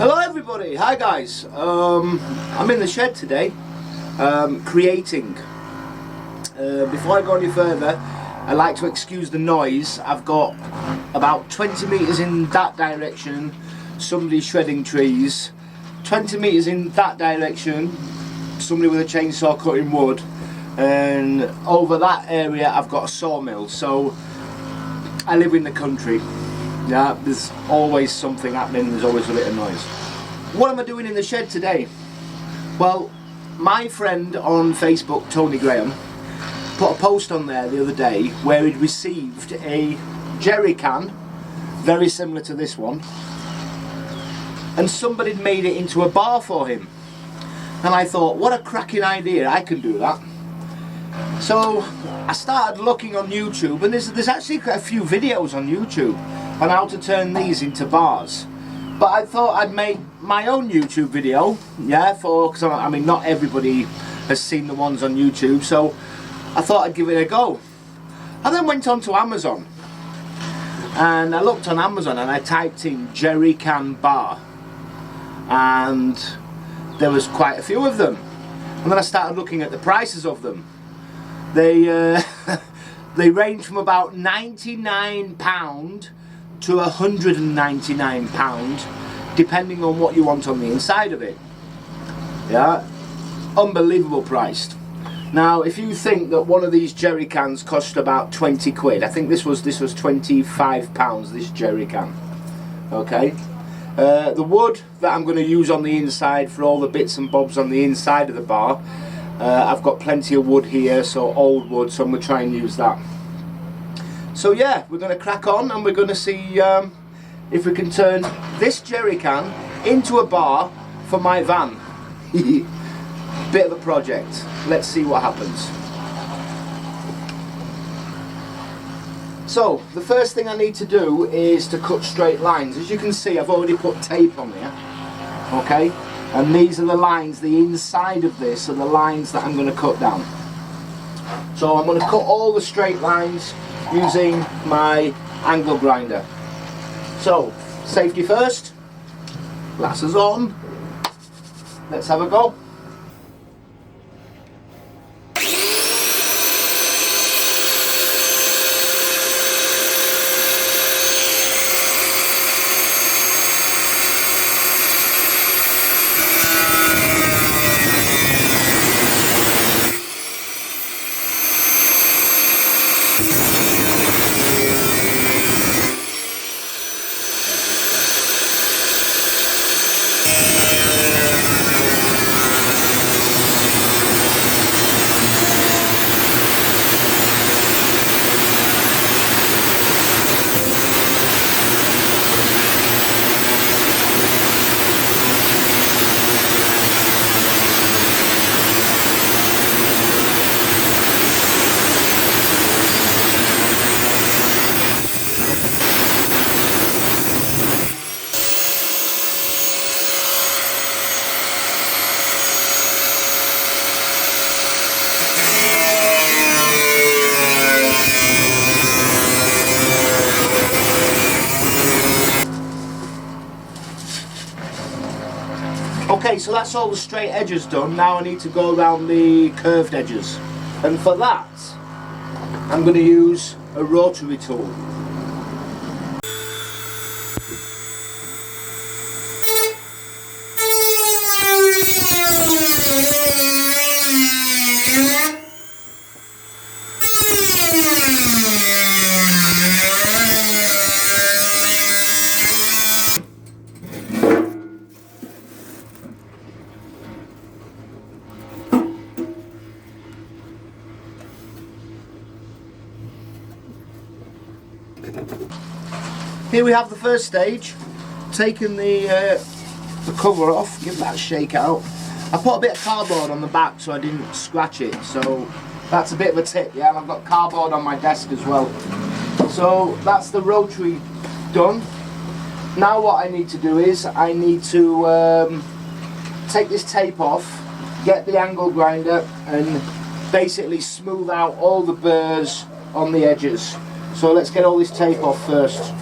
Hello everybody, hi guys. I'm in the shed today, creating. Before I go any further, I like to excuse the noise. I've got about 20 metres in that direction, somebody shredding trees, 20 metres in that direction, somebody with a chainsaw cutting wood, and over that area I've got a sawmill. So I live in the country. Yeah, there's always something happening, there's always a bit of noise. What am I doing in the shed today? Well, my friend on Facebook, Tony Graham, put a post on there the other day where he'd received a jerry can, very similar to this one, and somebody had made it into a bar for him. And I thought, what a cracking idea, I can do that. So I started looking on YouTube, and there's actually a few videos on YouTube on how to turn these into bars. But I thought I'd make my own YouTube video, yeah, because I mean not everybody has seen the ones on YouTube, so I thought I'd give it a go. I then went on to Amazon, and I looked on Amazon and I typed in jerry can bar, and there was quite a few of them. And then I started looking at the prices of them. They they range from about £99 to £199, depending on what you want on the inside of it. Yeah, unbelievable priced. Now, if you think that one of these jerry cans cost about 20 quid, I think this was £25, this jerry can. Okay, the wood that I'm going to use on the inside for all the bits and bobs on the inside of the bar, I've got plenty of wood here, so old wood, so I'm going to try and use that. So yeah, we're going to crack on and we're going to see if we can turn this jerry can into a bar for my van. Bit of a project. Let's see what happens. So the first thing I need to do is to cut straight lines. As you can see, I've already put tape on here. Okay, and these are the lines, the inside of this are the lines that I'm going to cut down. So I'm going to cut all the straight lines using my angle grinder. So, safety first, glasses on, let's have a go. Okay, so that's all the straight edges done. Now I need to go around the curved edges. And for that, I'm going to use a rotary tool. Here we have the first stage, taking the cover off, give that a shake out. I put a bit of cardboard on the back so I didn't scratch it, so that's a bit of a tip, yeah, and I've got cardboard on my desk as well. So that's the rotary done. Now what I need to do is, I need to take this tape off, get the angle grinder and basically smooth out all the burrs on the edges. So let's get all this tape off first.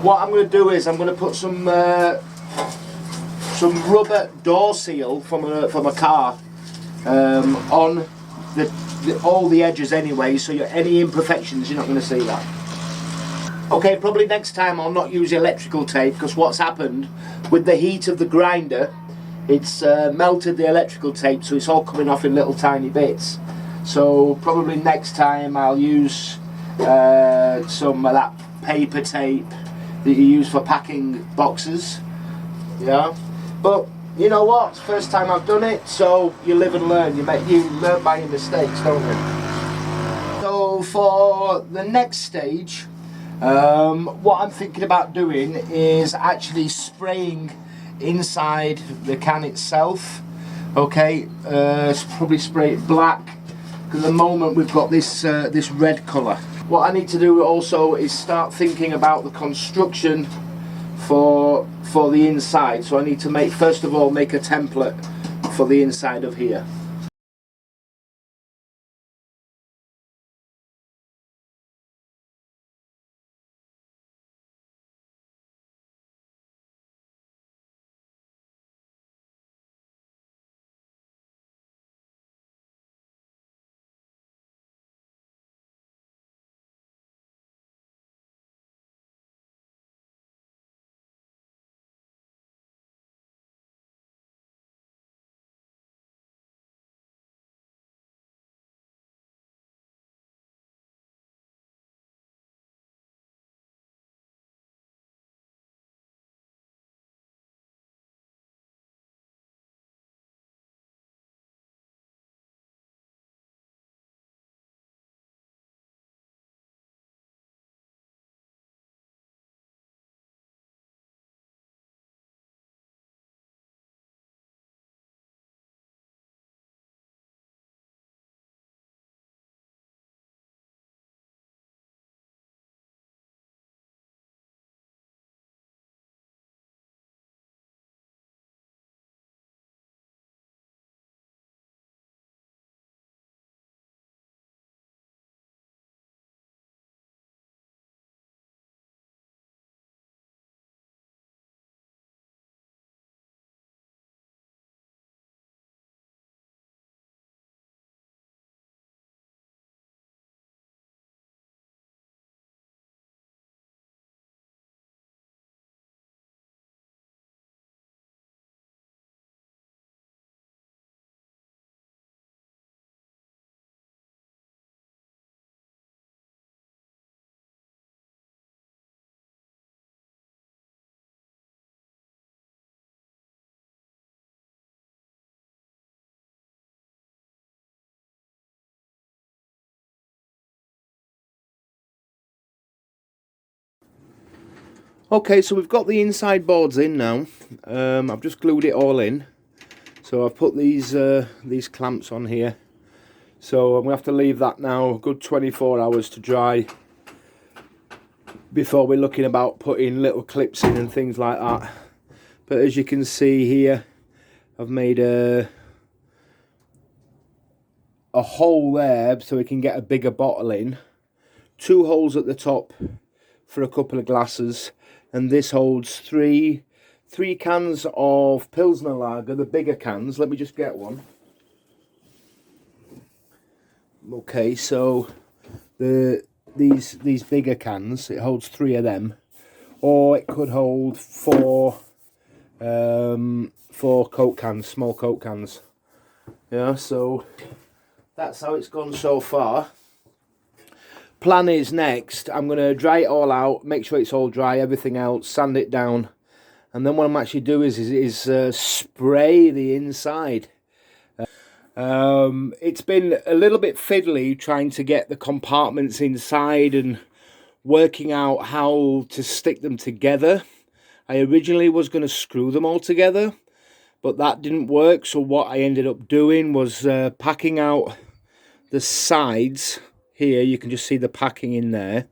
what I'm going to do is I'm going to put some rubber door seal from a car on all the edges anyway, so any imperfections, you're not going to see that. Okay, probably next time I'll not use electrical tape, because what's happened with the heat of the grinder, it's melted the electrical tape, so it's all coming off in little tiny bits. So probably next time I'll use some of that paper tape that you use for packing boxes. Yeah, but you know what? It's the first time I've done it, so you live and learn. You learn by your mistakes, don't you? So for the next stage, what I'm thinking about doing is actually spraying inside the can itself. Okay, probably spray it black, because at the moment we've got this this red colour. What I need to do also is start thinking about the construction for the inside. So I need to first of all make a template for the inside of here. Okay, so we've got the inside boards in now. I've just glued it all in. So I've put these clamps on here. So I'm going to have to leave that now a good 24 hours to dry before we're looking about putting little clips in and things like that. But as you can see here, I've made a hole there so we can get a bigger bottle in. 2 holes at the top for a couple of glasses, and this holds three cans of Pilsner Lager, the bigger cans. Let me just get one. Okay, so these bigger cans, it holds 3 of them, or it could hold 4 Coke cans, small Coke cans. Yeah, so that's how it's gone so far. Plan is next, I'm going to dry it all out, make sure it's all dry, everything else, sand it down, and then what I'm actually doing is spray the inside. It's been a little bit fiddly trying to get the compartments inside and working out how to stick them together. I originally was going to screw them all together, but that didn't work, so what I ended up doing was packing out the sides. Here you can just see the packing in there,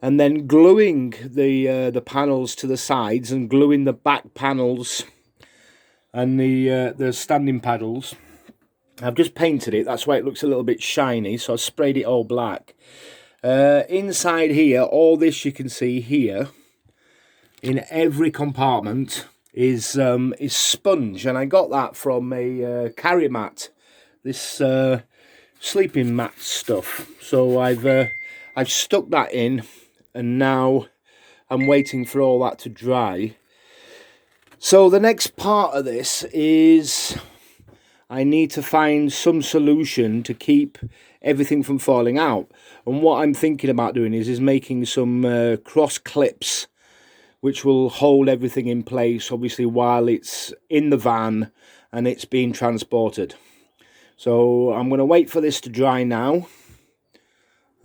and then gluing the panels to the sides and gluing the back panels and the standing paddles. I've just painted it, that's why it looks a little bit shiny, so I sprayed it all black. Inside here, all this you can see here in every compartment is sponge, and I got that from a carrier mat, this sleeping mat stuff. So I've stuck that in, and now I'm waiting for all that to dry. So the next part of this is I need to find some solution to keep everything from falling out. And what I'm thinking about doing is making some cross clips which will hold everything in place, obviously, while it's in the van and it's being transported. So I'm going to wait for this to dry now.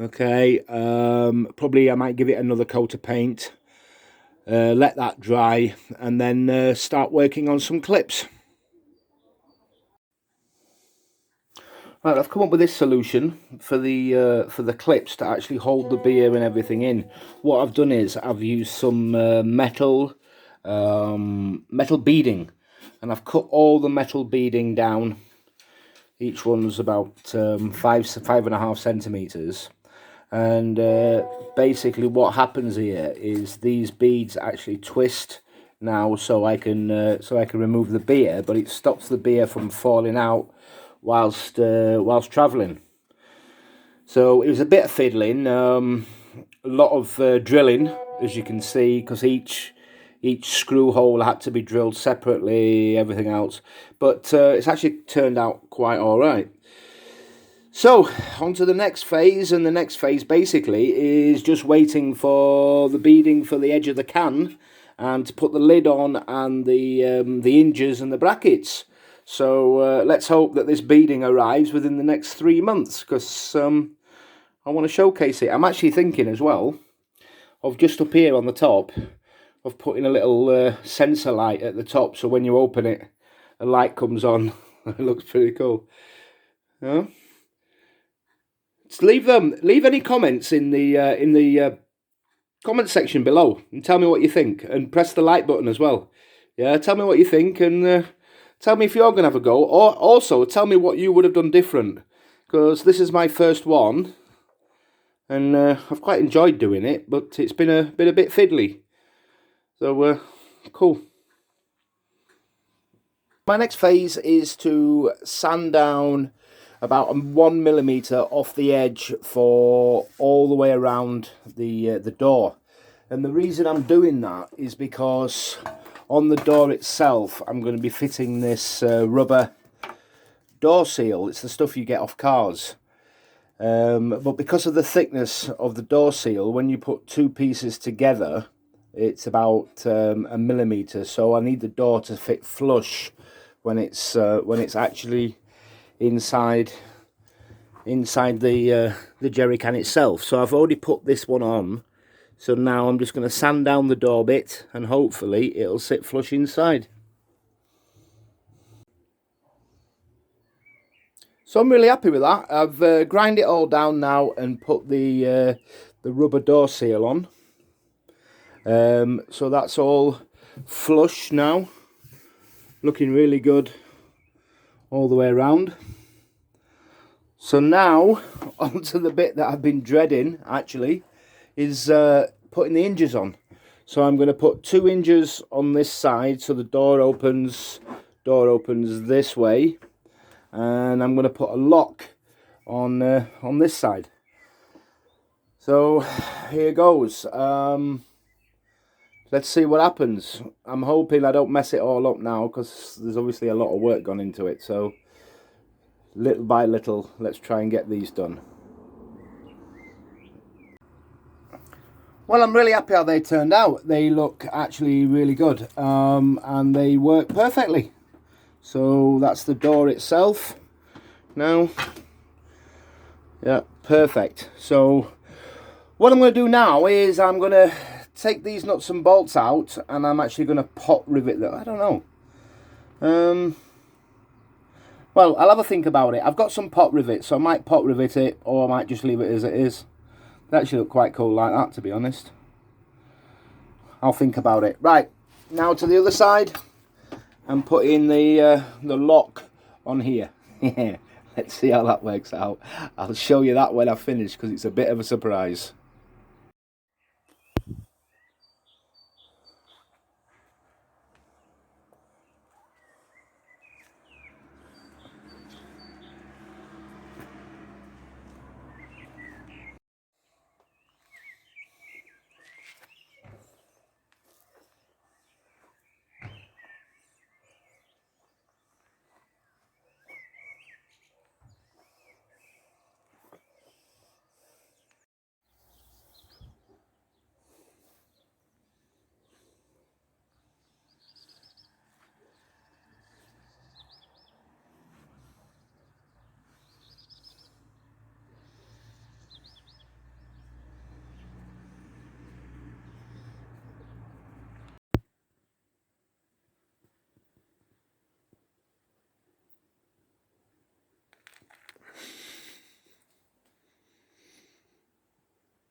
Okay, probably I might give it another coat of paint, let that dry, and then start working on some clips. Right, I've come up with this solution for the clips to actually hold the beer and everything in. What I've done is I've used some metal beading, and I've cut all the metal beading down. Each one's about 5.5 centimeters, and basically what happens here is these beads actually twist now, so I can remove the beer, but it stops the beer from falling out whilst travelling. So it was a bit of fiddling, a lot of drilling, as you can see, because each screw hole had to be drilled separately, everything else, but it's actually turned out quite all right. So on to the next phase, and the next phase basically is just waiting for the beading for the edge of the can and to put the lid on, and the hinges and the brackets. So let's hope that this beading arrives within the next 3 months, because I want to showcase it. I'm actually thinking as well of just up here on the top of putting a little sensor light at the top, so when you open it, a light comes on. It looks pretty cool. Yeah. Leave any comments in the comment section below and tell me what you think, and press the like button as well. Yeah, tell me what you think, and tell me if you're going to have a go, or also tell me what you would have done different, because this is my first one, and I've quite enjoyed doing it, but it's been a bit fiddly. So cool. My next phase is to sand down about 1mm off the edge for all the way around the door. And the reason I'm doing that is because on the door itself I'm going to be fitting this rubber door seal. It's the stuff you get off cars. But because of the thickness of the door seal, when you put two pieces together, it's about 1mm. So I need the door to fit flush when it's actually inside the jerry can itself. So I've already put this one on, so now I'm just going to sand down the door bit, and hopefully it'll sit flush inside. So I'm really happy with that. I've grind it all down now and put the rubber door seal on. So that's all flush now, looking really good all the way around. So now onto the bit that I've been dreading, actually, is putting the hinges on. So I'm going to put 2 hinges on this side, so the door opens this way, and I'm going to put a lock on this side. So here goes. Let's see what happens. I'm hoping I don't mess it all up now, because there's obviously a lot of work gone into it. So little by little, let's try and get these done. Well, I'm really happy how they turned out. They look actually really good, and they work perfectly. So that's the door itself now. Yeah, perfect. So what I'm going to do now is I'm going to take these nuts and bolts out, and I'm actually going to pot rivet them. I don't know. Well, I'll have a think about it. I've got some pot rivets, so I might pot rivet it, or I might just leave it as it is. They actually look quite cool like that, to be honest. I'll think about it. Right, now to the other side, and put in the lock on here. Let's see how that works out. I'll show you that when I've finished, because it's a bit of a surprise.